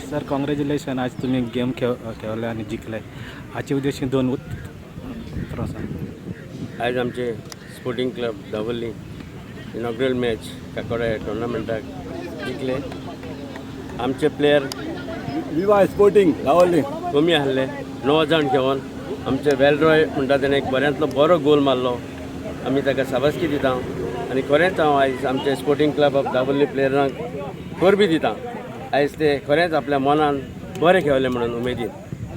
Sir congratulation, आज तुम्ही game खेळले आणि जिंकले. आजचे उद्देश दोन उत्तर सांग. आज आमचे sporting club Dabolim inaugural match Kakode टुर्नामेंटाक जिंकले. आमचे प्लेयर विवा स्पोर्टिंग दावोली कमी आहले 9 जाण घेवन आमचे वेलरॉय म्हणटा तेणें एक बऱ्यांतलो बरो गोल मारलो. आमी ताका शाबासकी दिता आनी खरेंच हांव आयज आमचे स्पोर्टिंग क्लब ऑफ दाबोली प्लेयरांक परबी दिता. आयज ते खरेंच आपल्या मनान बरें खेळले म्हणून उमेदीन,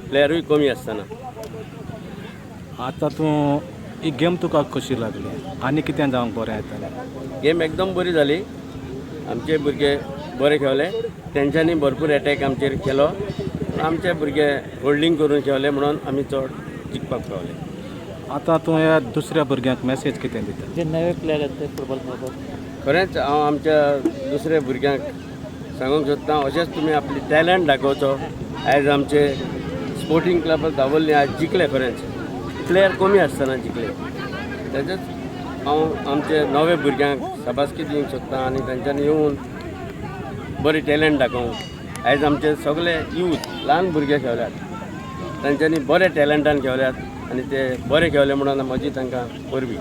प्लेयरूय कमी आसतना. आता तूं ही गेम तुका कशी लागली आनी कितें जावंक बरें येतलें? गेम एकदम बरी जाली. आमचे भुरगे बरे खेळले. तेंच्यांनी भरपूर अटॅक आमचेर केलो. आमचे भुरगे होल्डिंग करून खेळले म्हणून आमी चड जिखपाक पावले. आता तूं ह्या दुसऱ्या भुरग्यांक मेसेज कितें दिता? जे नवे प्लेयर येतात फुटबॉल खेळपाक खरेंच हांव आमच्या दुसऱ्या भुरग्यांक सांगूंक सोदतां, अशेंच तुमी आपली टॅलंट दाखोवचो. आयज आमचे स्पोर्टिंग क्लब दाबोली आज जिखले. खरेंच प्लेयर कमी आसतना जिखले. तेजेच हांव आमचे नवे भुरग्यांक शाबासकी दिवंक सोदतां आनी तांच्यांनी येवन बरी टॅलंट दाखोवंक. आयज आमचे सगळे यूथ ल्हान भुरगे खेळल्यात. तांच्यांनी बरे टॅलंटान खेळल्यात आनी ते बरे खेळले म्हणून म्हजी तांकां परबी.